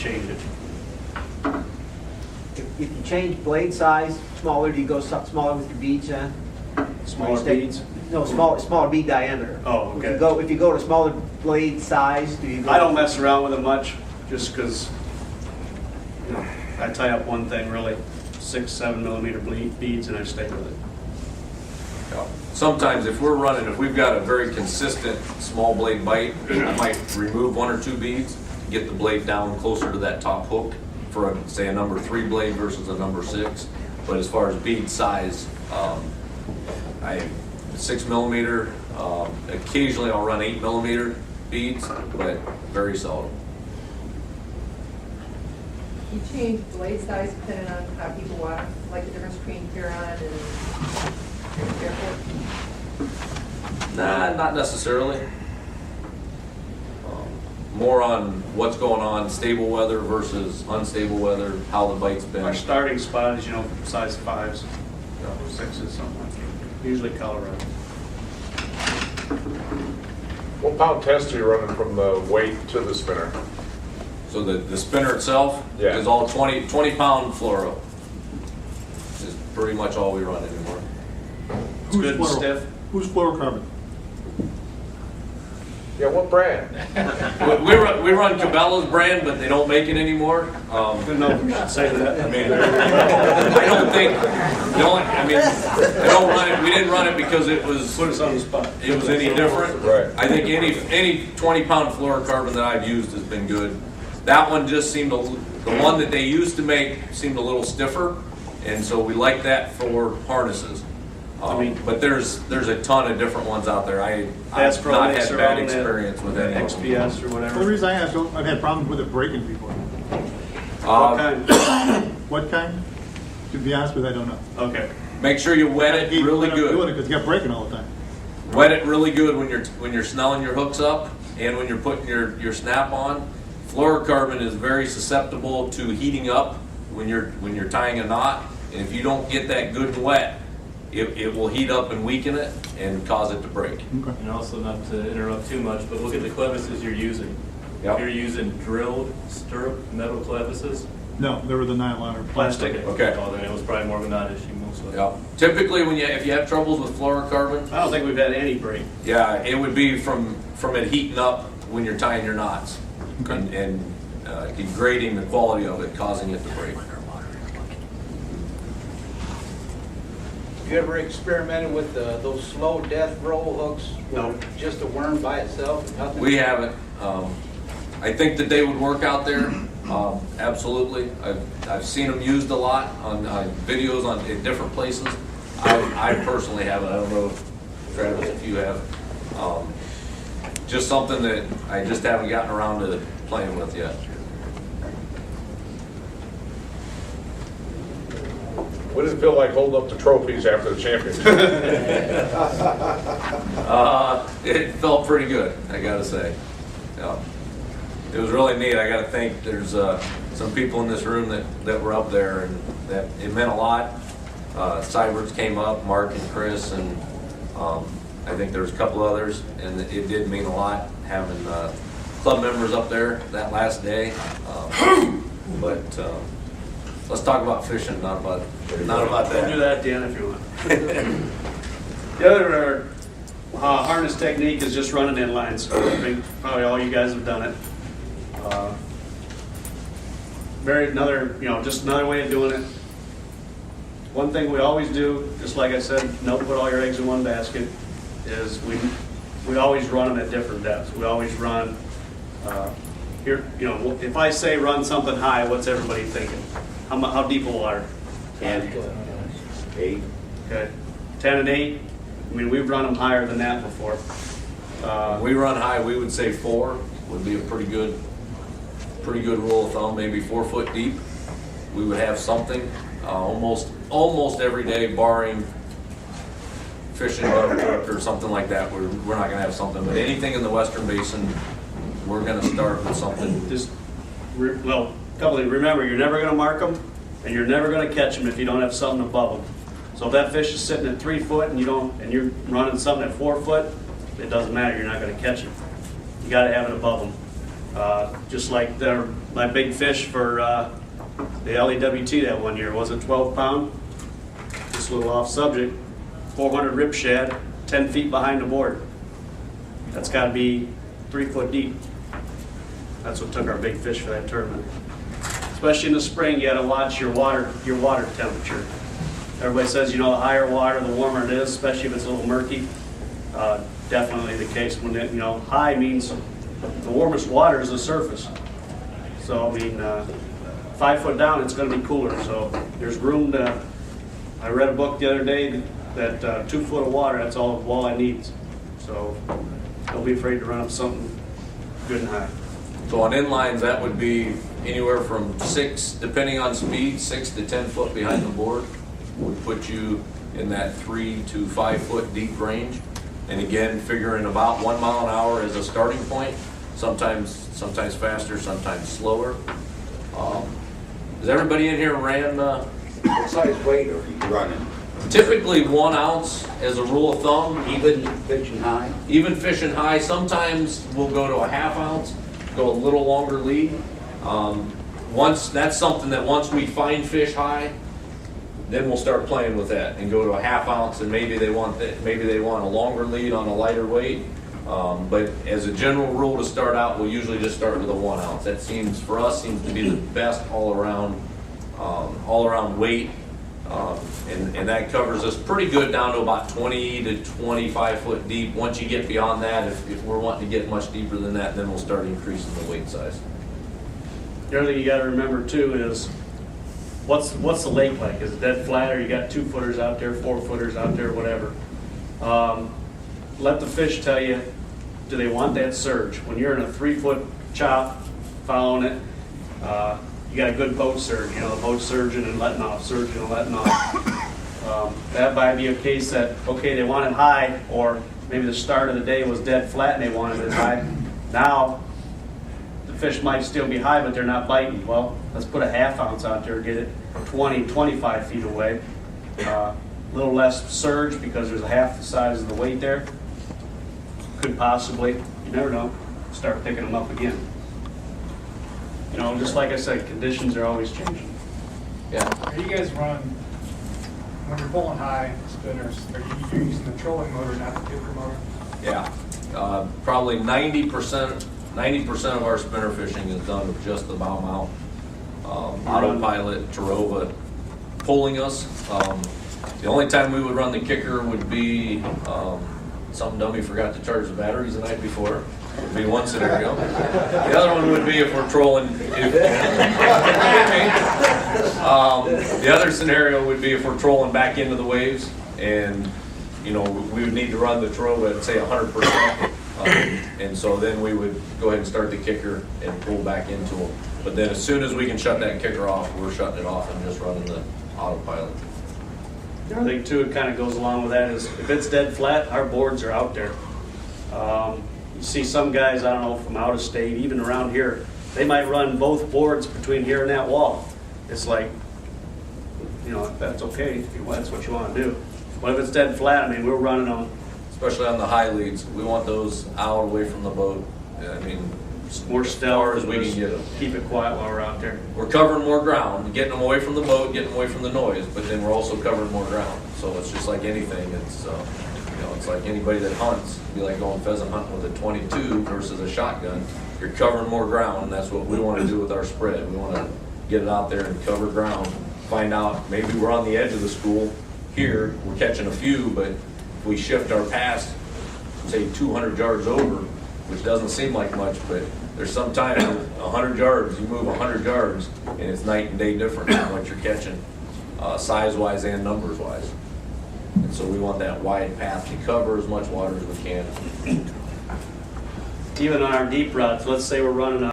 change it? If you change blade size, smaller, do you go smaller with your beads then? Smaller beads? No, smaller bead diameter. Oh, okay. If you go to smaller blade size, do you go? I don't mess around with it much, just because, you know, I tie up one thing really, 6-7 millimeter beads, and I stay with it. Yeah. Sometimes if we've got a very consistent small blade bite, I might remove 1 or 2 beads, get the blade down closer to that top hook for say a number 3 blade versus a number 6. But as far as bead size, 6 millimeter, occasionally I'll run 8 millimeter beads, but very seldom. You change blade size depending on how people want, like the difference between Huron and Fairfield? Nah, not necessarily. More on what's going on, stable weather versus unstable weather, how the bite's been. Our starting spot is, you know, size 5s, 6s, something like that. Usually Colorado. What pound test are you running from the weight to the spinner? So the spinner itself Yeah. is all 20 pound fluoro. Is pretty much all we run anymore. It's good and stiff. Who's fluorocarbon? Yeah, what brand? We run Cabela's brand, but they don't make it anymore. Good enough, we should say that. I mean, I don't think the only. I mean, they don't run it. We didn't run it because it was Put us on the spot. it was any different. Right. I think any 20 pound fluorocarbon that I've used has been good. That one just seemed the one that they used to make seemed a little stiffer, and so we like that for harnesses. But there's a ton of different ones out there. That's I've not Promax had or bad all that experience with any of them. XPS or The whatever. reason I asked, I've had problems with it breaking before. What kind? What kind? To be honest with you, I don't know. Okay. Make sure you wet it really good. Because it kept breaking all the time. Wet it really good when you're snelling your hooks up and when you're putting your snap on. Fluorocarbon is very susceptible to heating up when you're tying a knot, and if you don't get that good and wet, it will heat up and weaken it and cause it to break. Okay. And also, not to interrupt too much, but look at the clevises you're using. Yep. If you're using drilled stirrup metal clevises, No, they were the nylon or plastic. Okay. Oh, then it was probably more of a non-issue mostly. Yeah. Typically, if you have troubles with fluorocarbon, I don't think we've had any break. yeah, it would be from it heating up when you're tying your knots Okay. and degrading the quality of it, causing it to break. You ever experimented with those slow death roll hooks? No. Where just a worm by itself? Nothing? We haven't. I think that they would work out there. Absolutely. I've seen them used a lot on videos in different places. I personally haven't. I don't know, Travis, if you have. Just something that I just haven't gotten around to playing with yet. What does it feel like holding up the trophies after the championship? It felt pretty good, I gotta say. Yeah. It was really neat. I gotta think there's some people in this room that were up there, and that it meant a lot. Cybers came up, Mark and Chris, and I think there was a couple others, and it did mean a lot having club members up there that last day. But let's talk about fishing, not about We'll do that. that, Dan, if you want. The other harness technique is just running in lines. I think probably all you guys have done it. Just another way of doing it. One thing we always do, just like I said, don't put all your eggs in one basket, is we always run them at different depths. We always run if I say run something high, what's everybody thinking? How deep of water? 10, 8. Okay, 10 and 8. I mean, we've run them higher than that before. We run high. We would say 4 would be a pretty good rule of thumb. Maybe 4 foot deep. We would have something almost every day, barring fishing or something like that. We're not going to have something, but anything in the Western Basin, we're going to start with something. Remember, you're never going to mark them, and you're never going to catch them if you don't have something above them. So if that fish is sitting at 3 foot and you're running something at 4 foot, it doesn't matter. You're not going to catch it. You got to have it above them. Just like my big fish for the LEWT that one year was a 12-pound. Just a little off subject. 400 rip shad, 10 feet behind the board. That's got to be 3 foot deep. That's what took our big fish for that tournament. Especially in the spring, you got to watch your water temperature. Everybody says, you know, the higher water, the warmer it is, especially if it's a little murky. Definitely the case when it, you know, high means the warmest water is the surface. So I mean, 5 foot down, it's going to be cooler. So there's room to. I read a book the other day that 2 foot of water, that's all walleye needs. So don't be afraid to run up something good and high. So on inlines, that would be anywhere from 6, depending on speed, 6 to 10 foot behind the board would put you in that 3 to 5 foot deep range. And again, figuring about 1 mile an hour as a starting point, sometimes faster, sometimes slower. Does everybody in here ran, What size weight are you running? typically 1 ounce as a rule of thumb? Even fishing high? Even fishing high, sometimes we'll go to a ½ ounce, go a little longer lead. That's something that once we find fish high, then we'll start playing with that and go to a ½ ounce, and maybe they want a longer lead on a lighter weight. But as a general rule to start out, we'll usually just start with a 1 ounce. That seems to be the best all around weight. And that covers us pretty good down to about 20 to 25 foot deep. Once you get beyond that, if we're wanting to get much deeper than that, then we'll start increasing the weight size. The other thing you got to remember too is what's the lake like? Is it dead flat, or you got 2 footers out there, 4 footers out there, whatever? Let the fish tell you, do they want that surge? When you're in a 3 foot chop, following it, you got a good boat surge. You know, the boat surging and letting off, surging and letting off. That might be a case that, okay, they want it high, or maybe the start of the day was dead flat and they wanted it high. Now, the fish might still be high, but they're not biting. Well, let's put a ½ ounce out there, get it 20, 25 feet away. A little less surge because there's half the size of the weight there. Could possibly, you never know, start picking them up again. You know, just like I said, conditions are always changing. Yeah. Are you guys run, when you're pulling high spinners, are you using the trolling motor, not the kicker motor? Yeah. Probably 90% of our spinner fishing is done with just the bow mount. Autopilot, Terova pulling us. The only time we would run the kicker would be some dummy forgot to charge the batteries the night before. Would be one scenario. The other one would be if we're trolling. The other scenario would be if we're trolling back into the waves, and you know we would need to run the Terova at say 100%, and so then we would go ahead and start the kicker and pull back into them. But then as soon as we can shut that kicker off, we're shutting it off and just running the autopilot. The other thing too, it kind of goes along with that is if it's dead flat, our boards are out there. You see some guys, I don't know, from out of state, even around here, they might run both boards between here and that wall. It's like, you know, that's okay, if that's what you want to do. But if it's dead flat, I mean, we're running them. Especially on the high leads, we want those out away from the boat. I mean, More as far as stealth, we can get them. keep it quiet while we're out there. We're covering more ground, getting them away from the boat, getting them away from the noise, but then we're also covering more ground. So it's just like anything. It's you know, it's like anybody that hunts. It'd be like going pheasant hunting with a 22 versus a shotgun. You're covering more ground, and that's what we want to do with our spread. We want to get it out there and cover ground. Find out maybe we're on the edge of the school here. We're catching a few, but if we shift our pass, say 200 yards over, which doesn't seem like much, but there's some time 100 yards, you move 100 yards, and it's night and day difference in what you're catching, size-wise and numbers-wise. And so we want that wide path to cover as much water as we can. Even on our deep routes, let's say we're running